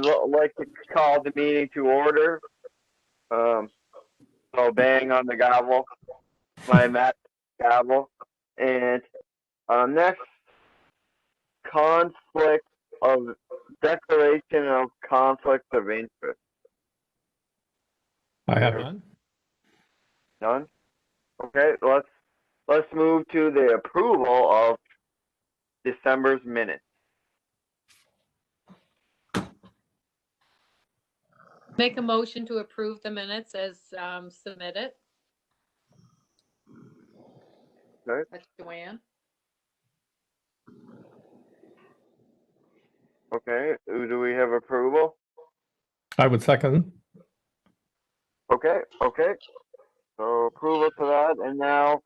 like to call the meeting to order. So bang on the gavel, my magic gavel, and next conflict of declaration of conflict of interest. I have none. None. Okay, let's move to the approval of December's minutes. Make a motion to approve the minutes as submitted. Okay. That's Joanne. Okay, do we have approval? I would second. Okay. So approval to that, and now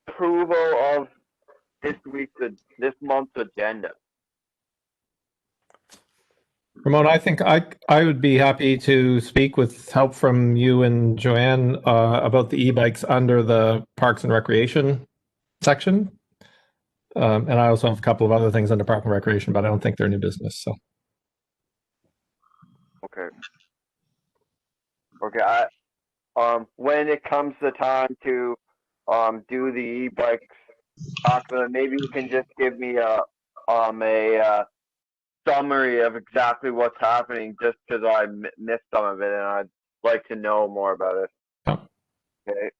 approval of this month's agenda. Ramon, I think I would be happy to speak with help from you and Joanne about the e-bikes under the Parks and Recreation section. And I also have a couple of other things under Park and Recreation, but I don't think they're new business. So. Okay. When it comes the time to do the e-bikes, maybe you can just give me a summary of exactly what's happening, just because I missed some of it and I'd like to know more about it. Oh. Okay.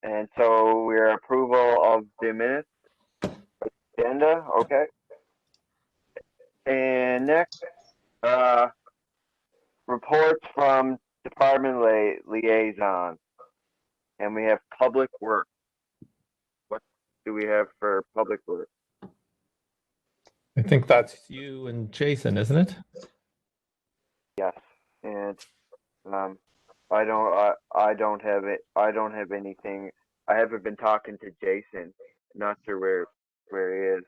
And so we're approval of the minutes agenda. Okay. And next, reports from department liaison, and we have public work. What do we have for public work? I think that's you and Jason, isn't it? Yes, and I don't have it. I don't have anything. I haven't been talking to Jason. Not sure where he is.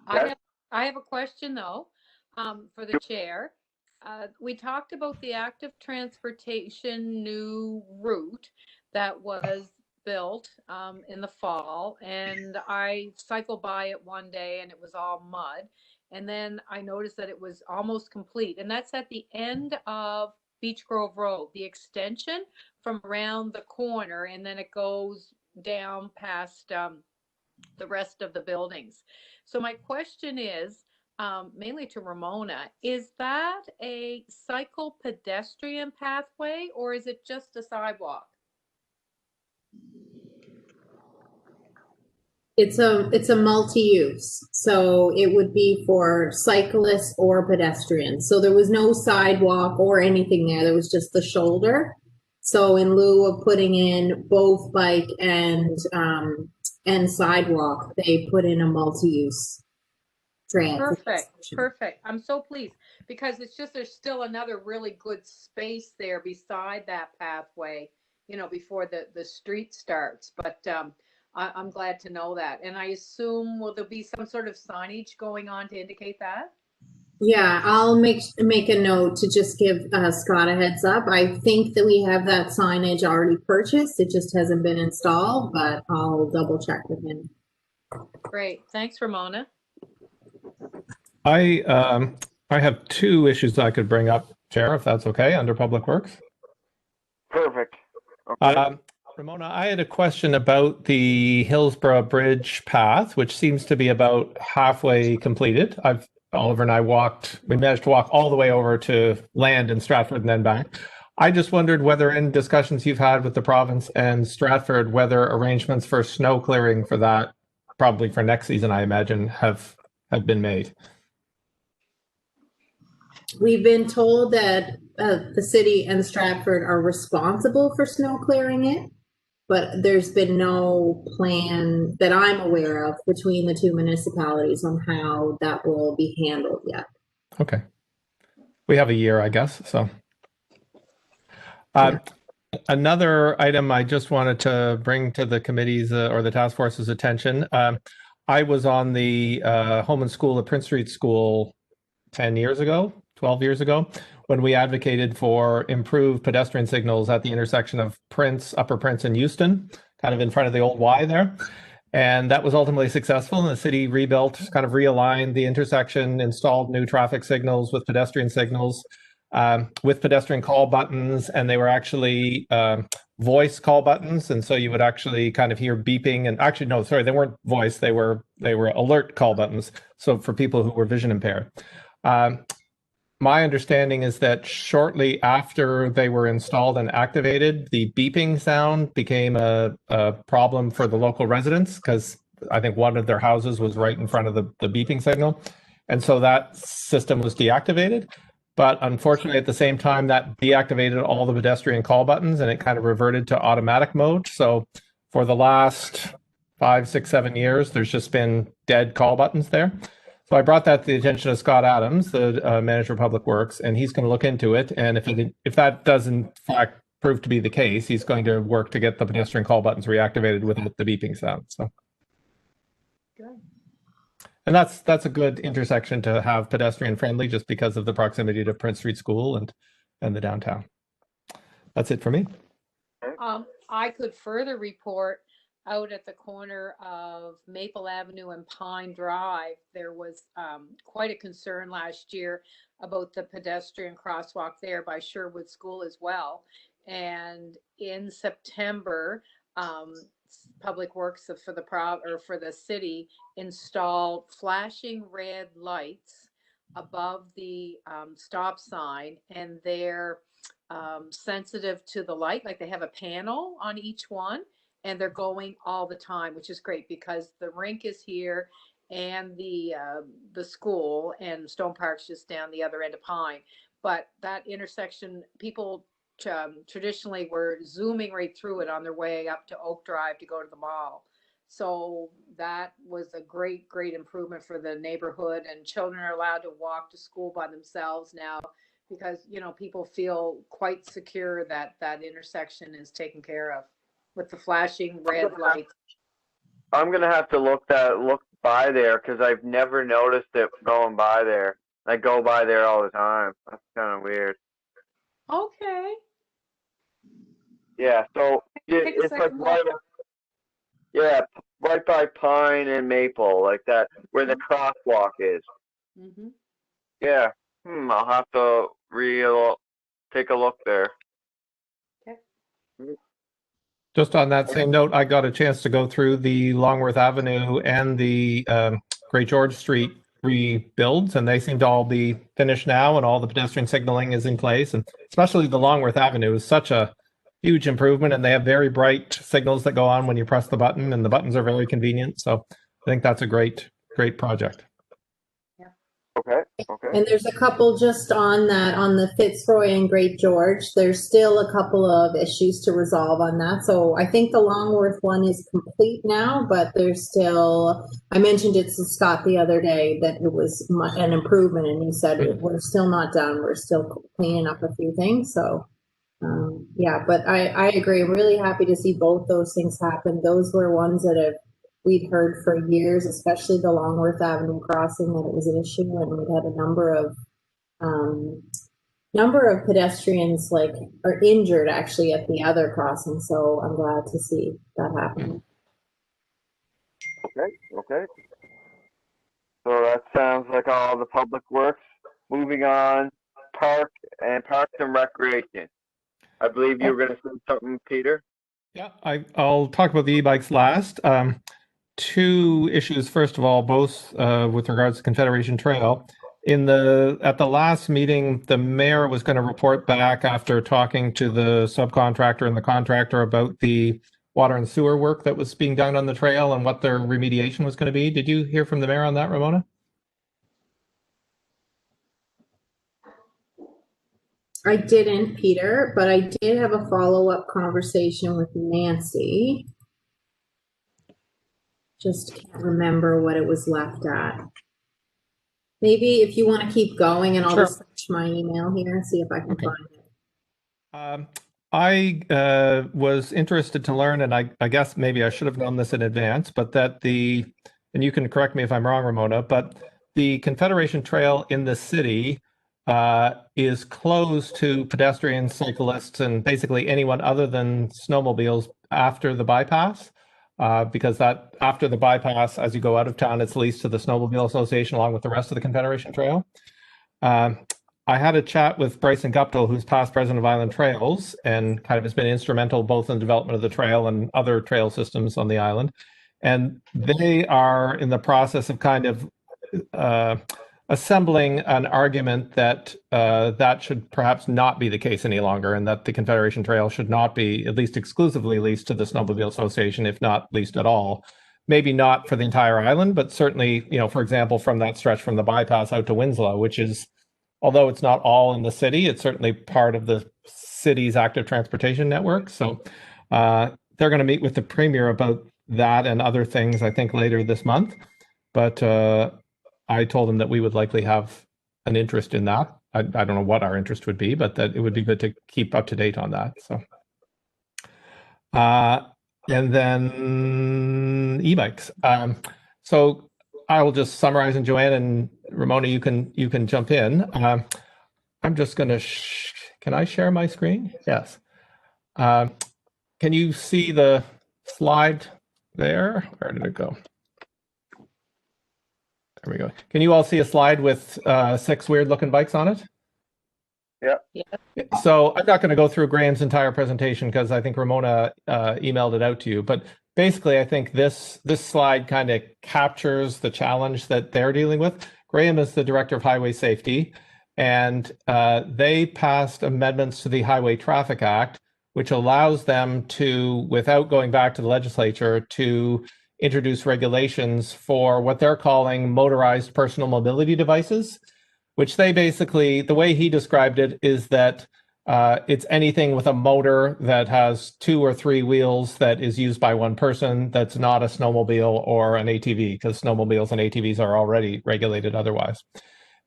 I have a question though, for the chair. We talked about the active transportation new route that was built in the fall, and I cycled by it one day and it was all mud, and then I noticed that it was almost complete, and that's at the end of Beech Grove Road, the extension from around the corner, and then it goes down past the rest of the buildings. So my question is, mainly to Ramona, is that a cycle pedestrian pathway or is it just a sidewalk? It's a multi-use, so it would be for cyclists or pedestrians. So there was no sidewalk or anything there. There was just the shoulder. So in lieu of putting in both bike and sidewalk, they put in a multi-use transit. Perfect. I'm so pleased because it's just there's still another really good space there beside that pathway, before the street starts. But I'm glad to know that. And I assume, will there be some sort of signage going on to indicate that? Yeah, I'll make a note to just give Scott a heads up. I think that we have that signage already purchased. It just hasn't been installed, but I'll double check with him. Great. Thanks, Ramona. I have two issues I could bring up, Chair, if that's okay, under Public Works. Perfect. Okay. Ramona, I had a question about the Hillsborough Bridge path, which seems to be about halfway completed. Oliver and I we managed to walk all the way over to land in Stratford and then back. I just wondered whether in discussions you've had with the province and Stratford, whether arrangements for snow clearing for that, probably for next season, I imagine, have been made. We've been told that the city and Stratford are responsible for snow clearing it, but there's been no plan that I'm aware of between the two municipalities on how that will be handled yet. Okay. We have a year, I guess, so. Another item I just wanted to bring to the committee's or the task force's attention. I was on the Home and School at Prince Street School 12 years ago, when we advocated for improved pedestrian signals at the intersection of Upper Prince and Euston, kind of in front of the old Y there. And that was ultimately successful. And the city rebuilt, kind of realigned the intersection, installed new traffic signals with pedestrian signals, with pedestrian call buttons. And they were actually voice call buttons. And so you would actually kind of hear beeping. And actually, no, sorry, they weren't voice. They were alert call buttons. So for people who were vision impaired. My understanding is that shortly after they were installed and activated, the beeping sound became a problem for the local residents because I think one of their houses was right in front of the beeping signal. And so that system was deactivated. But unfortunately, at the same time, that deactivated all the pedestrian call buttons and it kind of reverted to automatic mode. So for the last 5, 6, 7 years, there's just been dead call buttons there. So I brought that to the attention of Scott Adams, the manager of Public Works, and he's going to look into it. And if that does in fact prove to be the case, he's going to work to get the pedestrian call buttons reactivated without the beeping sound. So, Good. And that's a good intersection to have pedestrian friendly, just because of the proximity to Prince Street School and the downtown. That's it for me. I could further report out at the corner of Maple Avenue and Pine Drive, there was quite a concern last year about the pedestrian crosswalk there by Sherwood School as well. And in September, Public Works for the city installed flashing red lights above the stop sign, and they're sensitive to the light, like they have a panel on each one. And they're going all the time, which is great because the rink is here and the school, and Stone Park's just down the other end of Pine. But that intersection, people traditionally were zooming right through it on their way up to Oak Drive to go to the mall. So that was a great, great improvement for the neighborhood, and children are allowed to walk to school by themselves now because, you know, people feel quite secure that that intersection is taken care of with the flashing red lights. I'm gonna have to look by there because I've never noticed it going by there. I go by there all the time. That's kind of weird. Okay. Yeah, so Take a it's like second right by Pine and Maple, like that, where the crosswalk is. Mm-hmm. Yeah. I'll have to take a look there. Okay. Just on that same note, I got a chance to go through the Longworth Avenue and the Great George Street rebuilds, and they seem to all be finished now, and all the pedestrian signaling is in place. And especially the Longworth Avenue is such a huge improvement, and they have very bright signals that go on when you press the button, and the buttons are very convenient. So I think that's a great project. Okay. And there's a couple just on the Fitzroy and Great George. There's still a couple of issues to resolve on that. So I think the Longworth one is complete now, but there's still, I mentioned it to Scott the other day that it was an improvement, and he said we're still not done. We're still cleaning up a few things. So yeah, but I agree. I'm really happy to see both those things happen. Those were ones that we'd heard for years, especially the Longworth Avenue crossing, that it was an issue, and we had a number of pedestrians are injured actually at the other crossing. So I'm glad to see that happen. Okay. So that sounds like all the public works. Moving on, parks and recreation. I believe you were going to say something, Peter. Yeah, I'll talk about the e-bikes last. Two issues. First of all, both with regards to Confederation Trail. At the last meeting, the mayor was going to report back after talking to the subcontractor and the contractor about the water and sewer work that was being done on the trail and what their remediation was going to be. Did you hear from the mayor on that, Ramona? I didn't, Peter, but I did have a follow-up conversation with Nancy. Just can't remember what it was left at. Maybe if you want to keep going, and I'll just search my email here and see if I can find it. I was interested to learn, and I guess maybe I should have known this in advance, but that and you can correct me if I'm wrong, Ramona, but the Confederation Trail in the city is closed to pedestrians, cyclists, and basically anyone other than snowmobiles after the bypass. because that after the bypass, as you go out of town, it's leased to the Snowmobile Association along with the rest of the Confederation Trail. I had a chat with Bryson Guptill, who's past president of Island Trails and kind of has been instrumental both in the development of the trail and other trail systems on the island. And they are in the process of kind of assembling an argument that that should perhaps not be the case any longer, and that the Confederation Trail should not be at least exclusively leased to the Snowmobile Association, if not leased at all. Maybe not for the entire island, but certainly, you know, for example, from that stretch from the bypass out to Winslow, which is, although it's not all in the city, it's certainly part of the city's active transportation network. So they're going to meet with the premier about that and other things, I think, later this month. But I told him that we would likely have an interest in that. I don't know what our interest would be, but that it would be good to keep up to date on that. So, and then e-bikes. So I will just summarize, and Joanne and Ramona, you can jump in. I'm just going to. Can I share my screen? Yes. Can you see the slide there? Where did it go? There we go. Can you all see a slide with 6 weird-looking bikes on it? Yeah. So I'm not going to go through Graham's entire presentation because I think Ramona emailed it out to you. But basically, I think this slide kind of captures the challenge that they're dealing with. Graham is the director of highway safety, and they passed amendments to the Highway Traffic Act, which allows them to, without going back to the legislature, to introduce regulations for what they're calling motorized personal mobility devices, which they basically, the way he described it is that it's anything with a motor that has 2 or 3 wheels that is used by one person that's not a snowmobile or an ATV, because snowmobiles and ATVs are already regulated otherwise.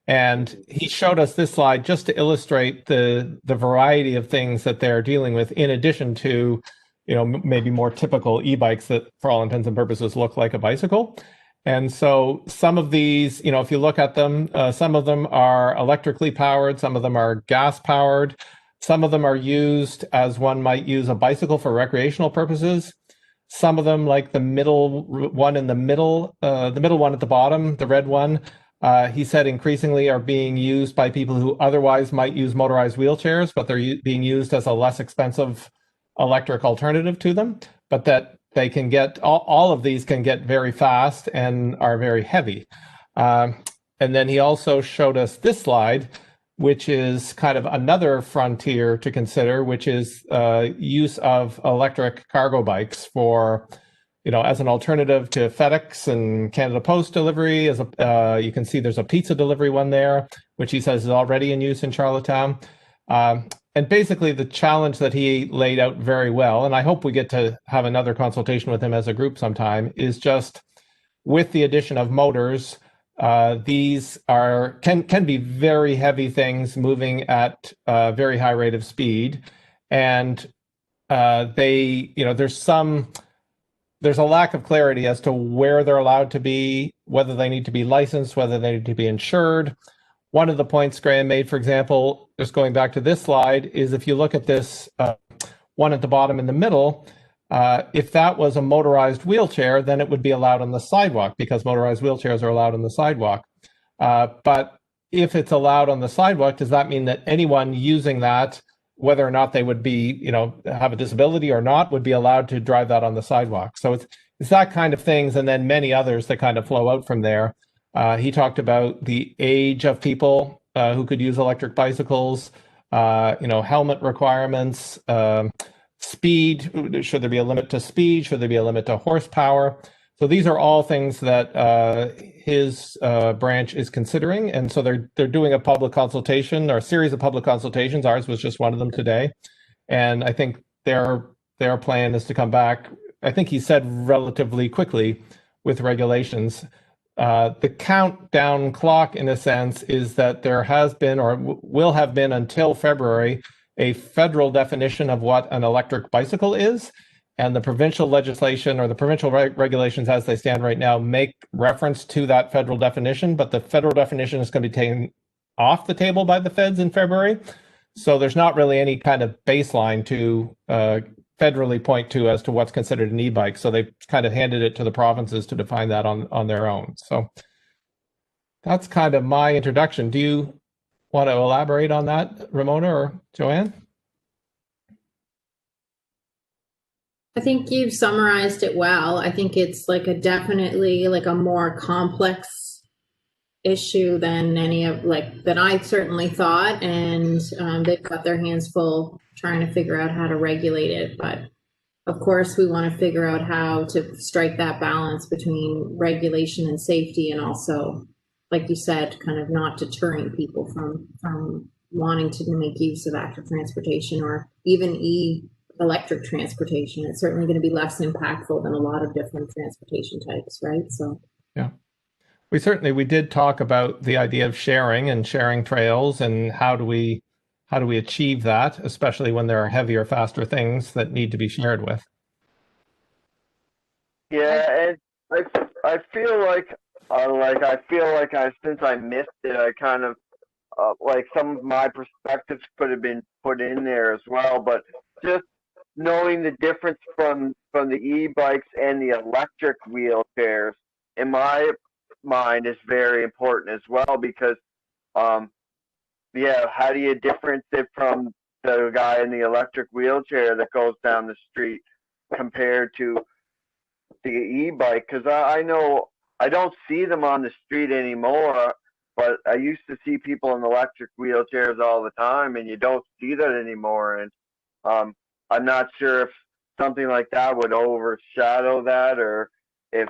And he showed us this slide just to illustrate the variety of things that they're dealing with, in addition to, you know, maybe more typical e-bikes that for all intents and purposes look like a bicycle. And so some of these, you know, if you look at them, some of them are electrically powered, some of them are gas powered, some of them are used as one might use a bicycle for recreational purposes. Some of them, like the middle one in the middle one at the bottom, the red one, he said increasingly are being used by people who otherwise might use motorized wheelchairs, but they're being used as a less expensive electric alternative to them, but that they can get, all of these can get very fast and are very heavy. And then he also showed us this slide, which is kind of another frontier to consider, which is use of electric cargo bikes for, you know, as an alternative to FedEx and Canada Post delivery. As a, you can see there's a pizza delivery one there, which he says is already in use in Charlottetown. And basically the challenge that he laid out very well, and I hope we get to have another consultation with him as a group sometime, is just with the addition of motors, these are can be very heavy things moving at a very high rate of speed. And they, you know, there's a lack of clarity as to where they're allowed to be, whether they need to be licensed, whether they need to be insured. One of the points Graham made, for example, just going back to this slide, is if you look at this one at the bottom in the middle, if that was a motorized wheelchair, then it would be allowed on the sidewalk, because motorized wheelchairs are allowed on the sidewalk. But if it's allowed on the sidewalk, does that mean that anyone using that, whether or not they would be, you know, have a disability or not, would be allowed to drive that on the sidewalk? So it's that kind of things, and then many others that kind of flow out from there. He talked about the age of people who could use electric bicycles, you know, helmet requirements, speed. Should there be a limit to speed? Should there be a limit to horsepower? So these are all things that his branch is considering, and so they're doing a public consultation, or a series of public consultations. Ours was just one of them today, and I think their plan is to come back, I think he said relatively quickly, with regulations. The countdown clock, in a sense, is that there has been, or will have been until February, a federal definition of what an electric bicycle is. And the provincial legislation, or the provincial regulations as they stand right now, make reference to that federal definition, but the federal definition is going to be taken off the table by the feds in February. So there's not really any kind of baseline to federally point to as to what's considered an e-bike. So they kind of handed it to the provinces to define that on their own. So that's kind of my introduction. Do you want to elaborate on that, Ramona or Joanne? I think you've summarized it well. I think it's like definitely like a more complex issue than than I certainly thought, and they've got their hands full trying to figure out how to regulate it. But of course, we want to figure out how to strike that balance between regulation and safety, and also, like you said, kind of not deterring people from wanting to make use of active transportation or even electric transportation. It's certainly going to be less impactful than a lot of different transportation types, right? So yeah, we did talk about the idea of sharing and sharing trails, and how do we achieve that, especially when there are heavier, faster things that need to be shared with. Yeah, and I feel like since I missed it, I kind of like some of my perspectives could have been put in there as well, but just knowing the difference from the e-bikes and the electric wheelchairs in my mind is very important as well, because yeah, how do you difference it from the guy in the electric wheelchair that goes down the street compared to the e-bike? Because I know I don't see them on the street anymore, but I used to see people in electric wheelchairs all the time, and you don't see that anymore. And I'm not sure if something like that would overshadow that, or if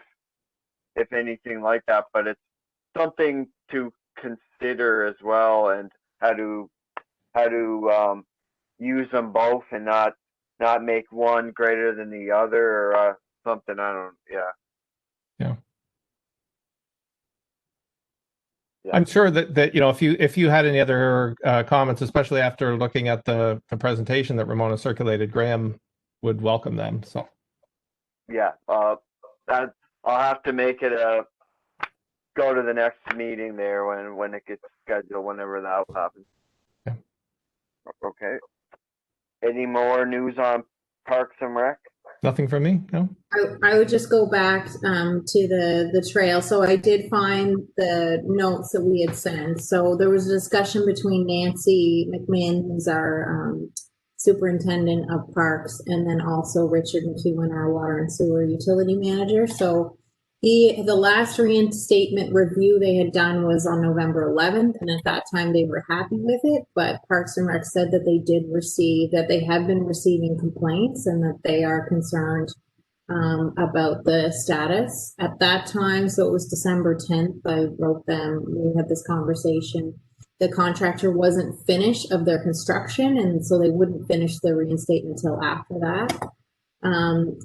anything like that. But it's something to consider as well, and how to use them both, and not make one greater than the other, or something. I don't. Yeah. I'm sure that you know, if you had any other comments, especially after looking at the presentation that Ramona circulated, Graham would welcome them. So Yeah, that I'll have to make it go to the next meeting there when it gets scheduled, whenever that happens. Yeah. Okay. Any more news on Parks and Rec? Nothing from me, no. I would just go back to the trail. So I did find the notes that we had sent. So there was a discussion between Nancy McMahon, who's our superintendent of parks, and then also Richard McEwen, our water and sewer utility manager. So the last reinstatement review they had done was on November 11th, and at that time they were happy with it, but Parks and Rec said that they have been receiving complaints, and that they are concerned about the status at that time. So it was December 10th. I wrote them, we had this conversation. The contractor wasn't finished of their construction, and so they wouldn't finish the reinstatement until after that.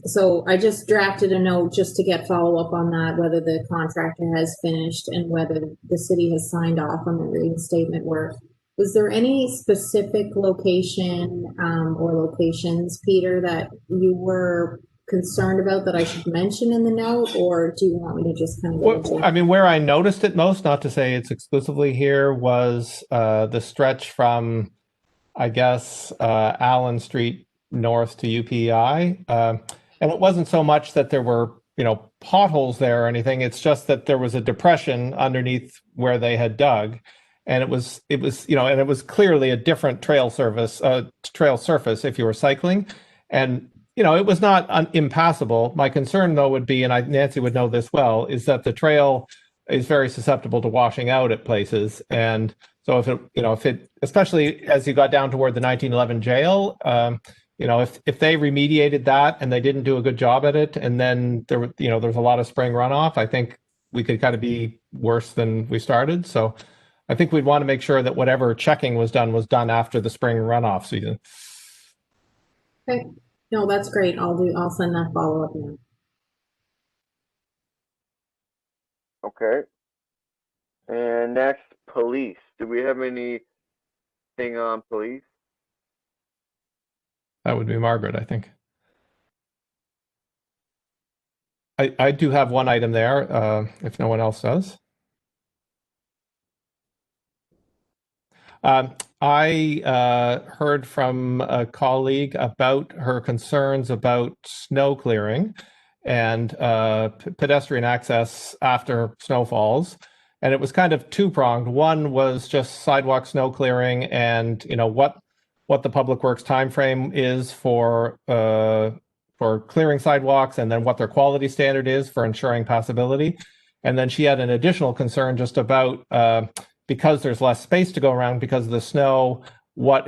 So I just drafted a note just to get follow up on that, whether the contractor has finished and whether the city has signed off on the reinstatement work. Was there any specific location or locations, Peter, that you were concerned about that I should mention in the note, or do you want me to just kind of go into? I mean, where I noticed it most, not to say it's exclusively here, was the stretch from, I guess, Allen Street north to UPI. And it wasn't so much that there were, you know, potholes there or anything. It's just that there was a depression underneath where they had dug. And it was, you know, and it was clearly a different trail surface if you were cycling. And, you know, it was not impassable. My concern, though, would be, and Nancy would know this well, is that the trail is very susceptible to washing out at places. And so if it, especially as you got down toward the 1911 jail, you know, if they remediated that and they didn't do a good job at it, and then there was a lot of spring runoff, I think we could kind of be worse than we started. So I think we'd want to make sure that whatever checking was done after the spring runoff season. Okay. No, that's great. I'll send that follow up now. Okay. And next, police. Do we have anything on police? That would be Margaret, I think. I do have one item there, if no one else does. I heard from a colleague about her concerns about snow clearing and pedestrian access after snowfalls. And it was kind of two-pronged. One was just sidewalk snow clearing and, you know, what the Public Works timeframe is for clearing sidewalks, and then what their quality standard is for ensuring passability. And then she had an additional concern just about because there's less space to go around because of the snow, what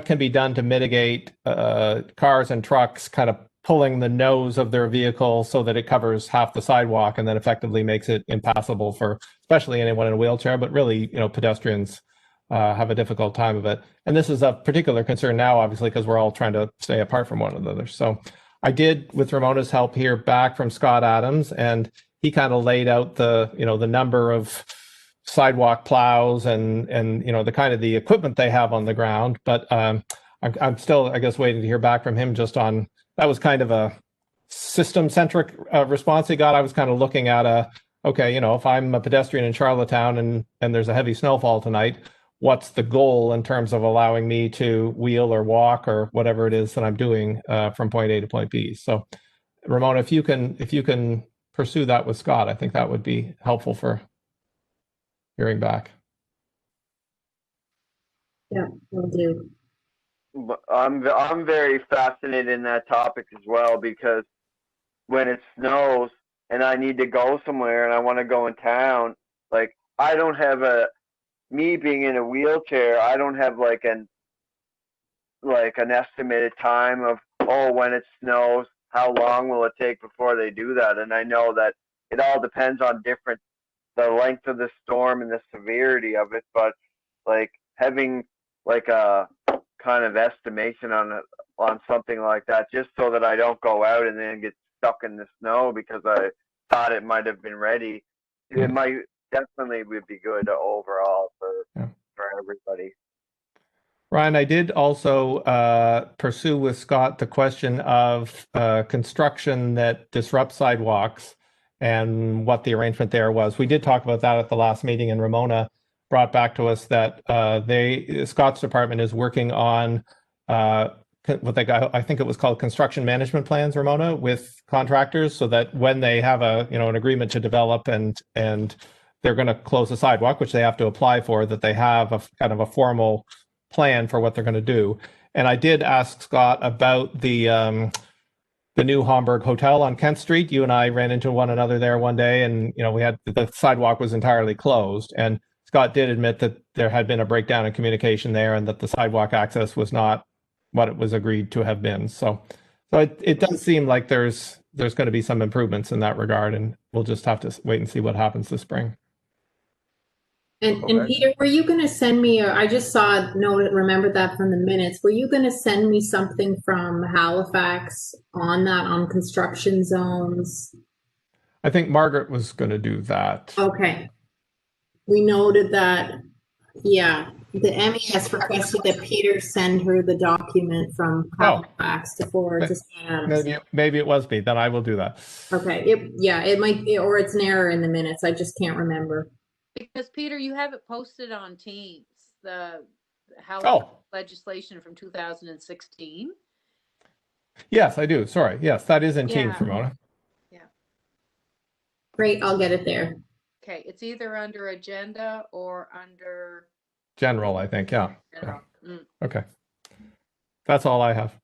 can be done to mitigate cars and trucks kind of pulling the nose of their vehicle so that it covers half the sidewalk and then effectively makes it impassable for especially anyone in a wheelchair, but really, you know, pedestrians have a difficult time of it. And this is a particular concern now, obviously, because we're all trying to stay apart from one another. So I did, with Ramona's help, hear back from Scott Adams, and he kind of laid out the, you know, the number of sidewalk plows and you know, the kind of the equipment they have on the ground. But I'm still, I guess, waiting to hear back from him just on, that was kind of a system-centric response he got. I was kind of looking at okay, you know, if I'm a pedestrian in Charlottetown and there's a heavy snowfall tonight, what's the goal in terms of allowing me to wheel or walk or whatever it is that I'm doing from point A to point B. So Ramona, if you can pursue that with Scott, I think that would be helpful for hearing back. Yeah, will do. But I'm very fascinated in that topic as well, because when it snows and I need to go somewhere and I want to go in town, like I don't have me being in a wheelchair, I don't have like an estimated time of, oh, when it snows, how long will it take before they do that? And I know that it all depends on the length of the storm and the severity of it, but like having like a kind of estimation on something like that, just so that I don't go out and then get stuck in the snow because I thought it might have been ready. It might definitely would be good overall for everybody. Ryan, I did also pursue with Scott the question of construction that disrupts sidewalks and what the arrangement there was. We did talk about that at the last meeting, and Ramona brought back to us that Scott's department is working on what I think it was called construction management plans, Ramona, with contractors, so that when they have an agreement to develop and they're going to close a sidewalk, which they have to apply for, that they have a kind of a formal plan for what they're going to do. And I did ask Scott about the new Homburg Hotel on Kent Street. You and I ran into one another there one day, and we had the sidewalk was entirely closed. And Scott did admit that there had been a breakdown in communication there, and that the sidewalk access was not what it was agreed to have been. So it does seem like there's going to be some improvements in that regard, and we'll just have to wait and see what happens this spring. And Peter, were you going to send me, I just remembered that from the minutes, were you going to send me something from Halifax on construction zones? I think Margaret was going to do that. Okay. We noted that, yeah, the MES requested that Peter send her the document from Halifax to forward to Scott. Maybe it was me, then I will do that. Okay, it might be, or it's an error in the minutes, I just can't remember. Because Peter, you have it posted on Teams, the Halifax legislation from 2016. Yes, I do. Sorry. Yes, that is in Teams, Ramona. Yeah. Great, I'll get it there. Okay, it's either under agenda or under general, I think. Yeah. General. Yeah. Okay. That's all I have.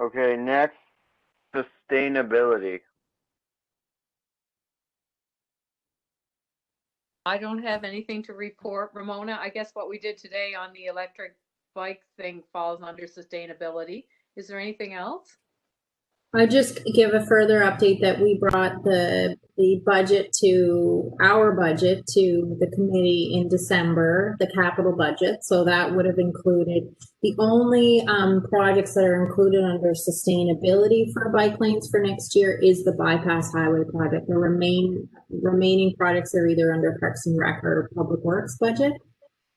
Okay, next, sustainability. I don't have anything to report. Ramona, I guess what we did today on the electric bike thing falls under sustainability. Is there anything else? I just give a further update that we brought the budget to the committee in December, the capital budget. So that would have included the only projects that are included under sustainability for bike lanes for next year is the bypass highway project. The remaining projects are either under Parks and Rec or Public Works budget.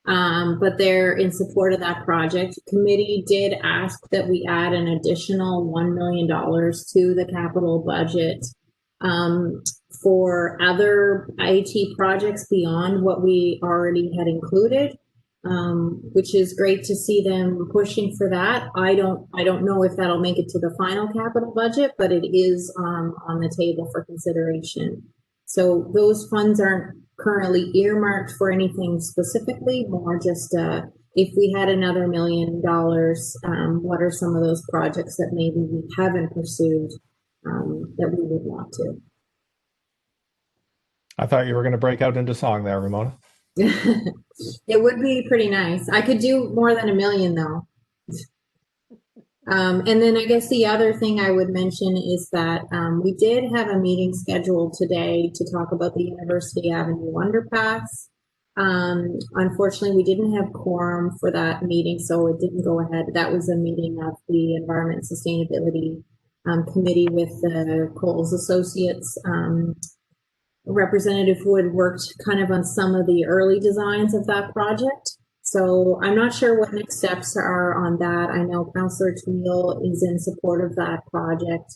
But they're in support of that project. Committee did ask that we add an additional $1 million to the capital budget for other IT projects beyond what we already had included, which is great to see them pushing for that. I don't know if that'll make it to the final capital budget, but it is on the table for consideration. So those funds aren't currently earmarked for anything specifically, more just if we had another $1 million, what are some of those projects that maybe we haven't pursued that we would want to? I thought you were going to break out into song there, Ramona. It would be pretty nice. I could do more than $1 million though. And then I guess the other thing I would mention is that we did have a meeting scheduled today to talk about the University Avenue underpass. Unfortunately, we didn't have quorum for that meeting, so it didn't go ahead. That was a meeting of the Environment and Sustainability Committee with the Coles Associates representative who had worked kind of on some of the early designs of that project. So I'm not sure what next steps are on that. I know Councillor Tweedle is in support of that project.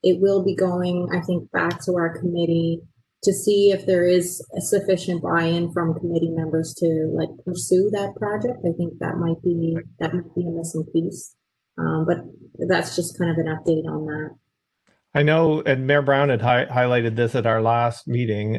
It will be going, I think, back to our committee to see if there is a sufficient buy-in from committee members to like pursue that project. I think that might be a missing piece. But that's just kind of an update on that. I know, and Mayor Brown had highlighted this at our last meeting,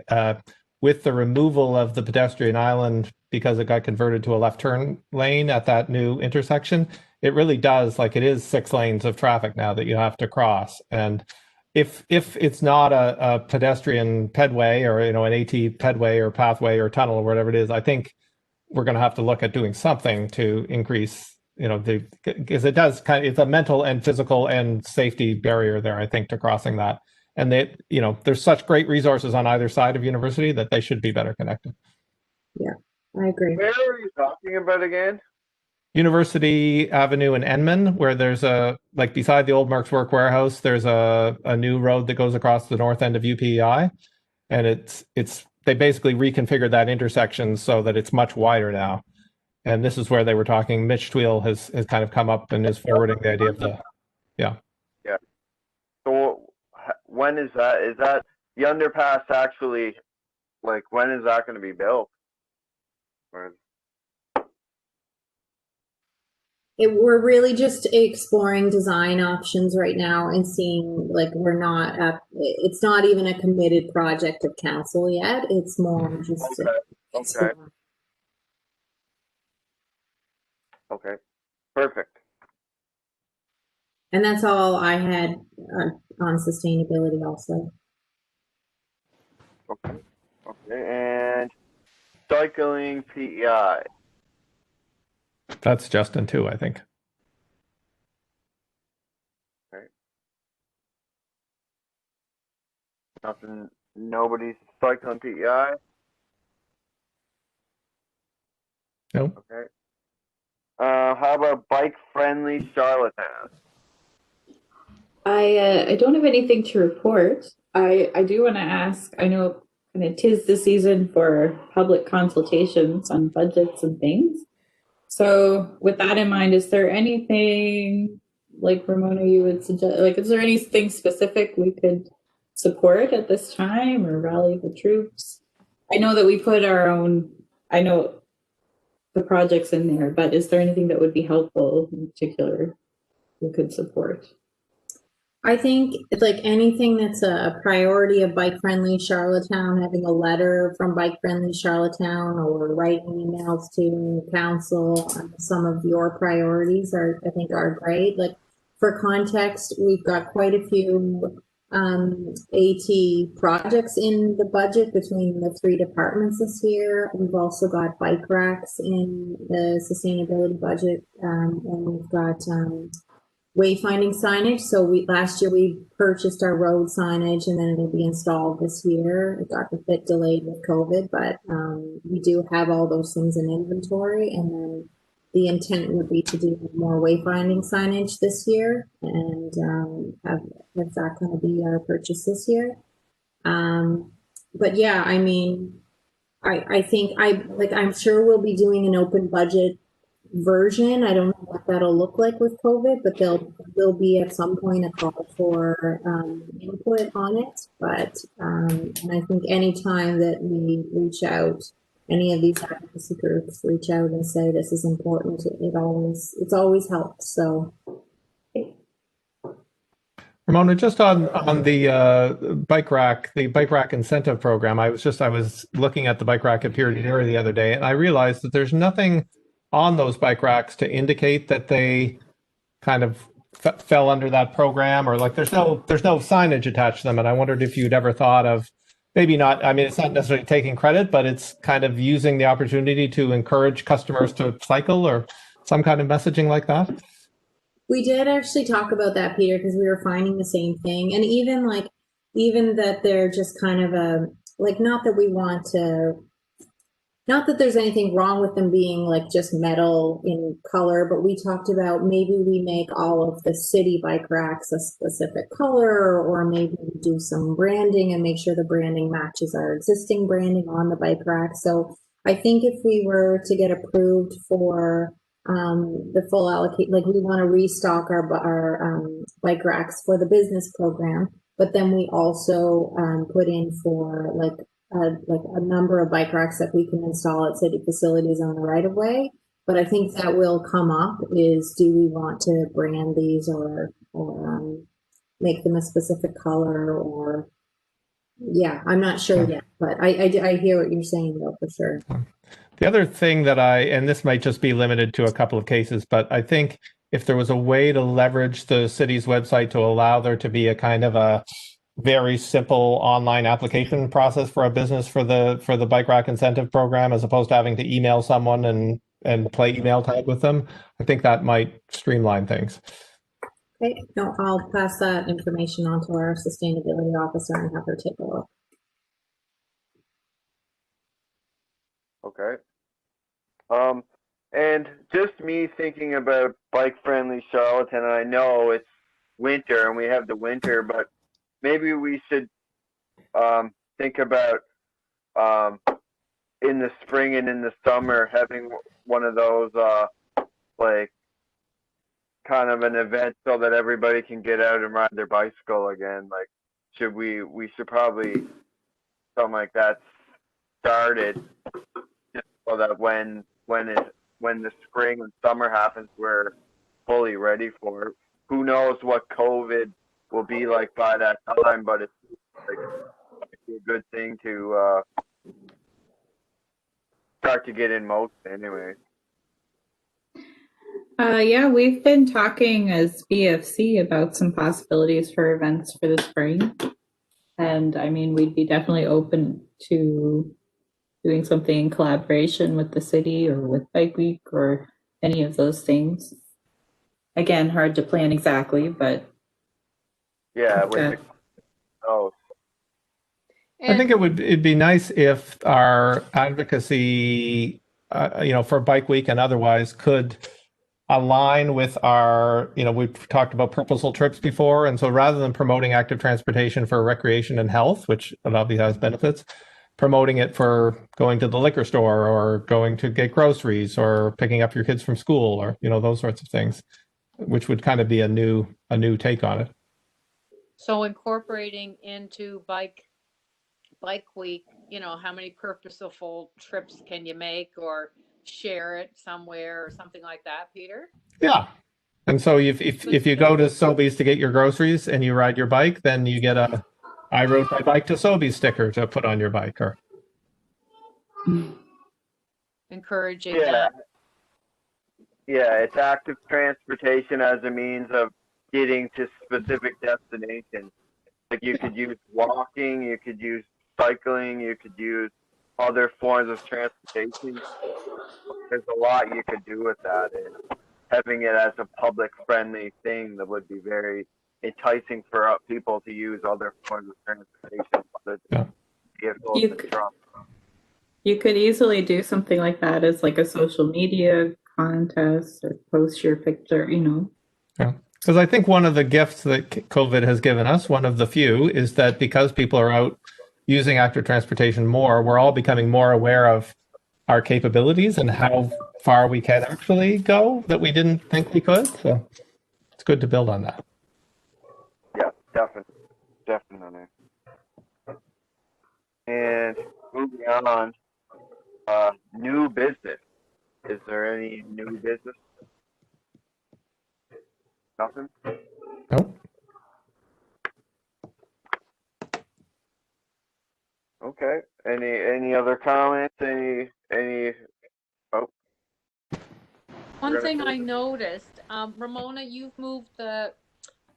with the removal of the pedestrian island because it got converted to a left turn lane at that new intersection. It really does, like it is 6 lanes of traffic now that you have to cross. And if it's not a pedestrian pedway or, an AT pedway or pathway or tunnel or whatever it is, I think we're going to have to look at doing something to increase, because it does it's a mental and physical and safety barrier there, I think, to crossing that. And there's such great resources on either side of university that they should be better connected. Yeah, I agree. Where are you talking about again? University Avenue in Enman, where there's beside the old Mark's Work warehouse, there's a new road that goes across the north end of UPEI. And they basically reconfigured that intersection so that it's much wider now. And this is where they were talking. Mitch Tweedle has kind of come up and is forwarding the idea of Yeah. So when is that? Is that the underpass actually, when is that going to be built? We're really just exploring design options right now and seeing, it's not even a committed project of council yet. It's more just Okay. Okay, perfect. And that's all I had on sustainability also. Okay, and cycling PEI. That's Justin too, I think. Okay. Nobody's cycling PEI? No. Okay. How about bike-friendly Charlottetown? I don't have anything to report. I do want to ask, I know it is the season for public consultations on budgets and things. So with that in mind, is there anything, Ramona, you would suggest, is there anything specific we could support at this time or rally the troops? I know that we put the projects in there, but is there anything that would be helpful in particular we could support? I think anything that's a priority of Bike Friendly Charlottetown, having a letter from Bike Friendly Charlottetown or writing emails to council on some of your priorities I think are great. For context, we've got quite a few AT projects in the budget between the 3 departments this year. We've also got bike racks in the sustainability budget, and we've got wayfinding signage. So last year we purchased our road signage, and then it'll be installed this year. It got a bit delayed with COVID, but we do have all those things in inventory, and then the intent would be to do more wayfinding signage this year, and have that going to be our purchase this year. But yeah, I mean, I think I'm sure we'll be doing an open budget version. I don't know what that'll look like with COVID, but there'll be at some point a call for input on it. But and I think any time that we reach out, any of these advocacy groups reach out and say this is important, it's always helps. So. Ramona, just on the bike rack incentive program, I was looking at the bike rack at Purity Dairy the other day, and I realized that there's nothing on those bike racks to indicate that they kind of fell under that program, or like there's no signage attached to them. And I wondered if you'd ever thought of maybe not. I mean, it's not necessarily taking credit, but it's kind of using the opportunity to encourage customers to cycle or some kind of messaging like that. We did actually talk about that, Peter, because we were finding the same thing. And even that they're just kind of not that there's anything wrong with them being like just metal in color, but we talked about maybe we make all of the city bike racks a specific color, or maybe we do some branding and make sure the branding matches our existing branding on the bike rack. So I think if we were to get approved for the full allocate, like we want to restock our bike racks for the business program, but then we also put in for like a number of bike racks that we can install at city facilities on the right of way. But I think that will come up is, do we want to brand these or make them a specific color, or yeah, I'm not sure yet, but I hear what you're saying though, for sure. The other thing that and this might just be limited to a couple of cases, but I think if there was a way to leverage the city's website to allow there to be a kind of a very simple online application process for a business for the bike rack incentive program, as opposed to having to email someone and play email tag with them, I think that might streamline things. Okay, no, I'll pass that information on to our sustainability officer and have her take a look. Okay. And just me thinking about bike-friendly Charlottetown, and I know it's winter and we have the winter, but maybe we should think about in the spring and in the summer having one of those like kind of an event so that everybody can get out and ride their bicycle again. Like, we should probably something like that started, just so that when the spring and summer happens, we're fully ready for it. Who knows what COVID will be like by that time, but it's like a good thing to start to get in motion anyway. Yeah, we've been talking as BFC about some possibilities for events for the spring. And I mean, we'd be definitely open to doing something in collaboration with the city or with Bike Week or any of those things. Again, hard to plan exactly, but Yeah, I think it'd be nice if our advocacy, for Bike Week and otherwise, could align with our, we've talked about purposeful trips before. And so rather than promoting active transportation for recreation and health, which obviously has benefits, promoting it for going to the liquor store or going to get groceries or picking up your kids from school or, those sorts of things, which would kind of be a new take on it. So incorporating into Bike Week, how many purposeful trips can you make, or share it somewhere or something like that, Peter? Yeah. And so if you go to Sobeys to get your groceries and you ride your bike, then you get I rode my bike to Sobeys sticker to put on your bike, or encouraging that. Yeah, it's active transportation as a means of getting to specific destinations. Like, you could use walking, you could use cycling, you could use other forms of transportation. There's a lot you could do with that, and having it as a public-friendly thing that would be very enticing for people to use other forms of transportation. You could easily do something like that as like a social media contest, or post your picture, Yeah. Because I think one of the gifts that COVID has given us, one of the few, is that because people are out using active transportation more, we're all becoming more aware of our capabilities and how far we can actually go that we didn't think we could. So it's good to build on that. Yeah, definitely. And moving on, new business. Is there any new business? Nothing? Nope. Okay. Any other comments? Any oh, One gonna thing say I noticed, Ramona, you've moved the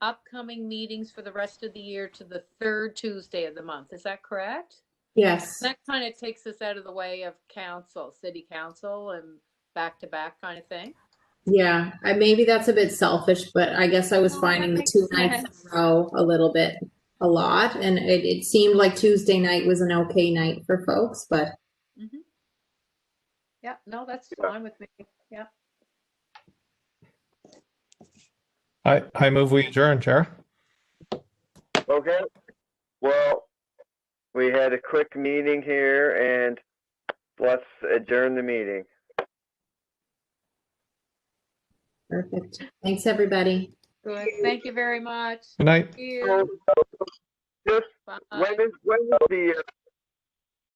upcoming meetings for the rest of the year to the third Tuesday of the month. Is that correct? Yes. That kind of takes us out of the way of council, city council, and back to back kind of thing. Yeah, maybe that's a bit selfish, but I guess I was Oh, finding that the two makes nights in sense. a row a lot, and it seemed like Tuesday night was an okay night for folks, but Mhm. Yeah, no, that's Yeah. fine with me. Yeah. I move we adjourn, Chair. okay. Well, we had a quick meeting here, and let's adjourn the meeting. perfect. Thanks, everybody. Good. Thank you very much. Good night. Thank you. Just Bye. when is the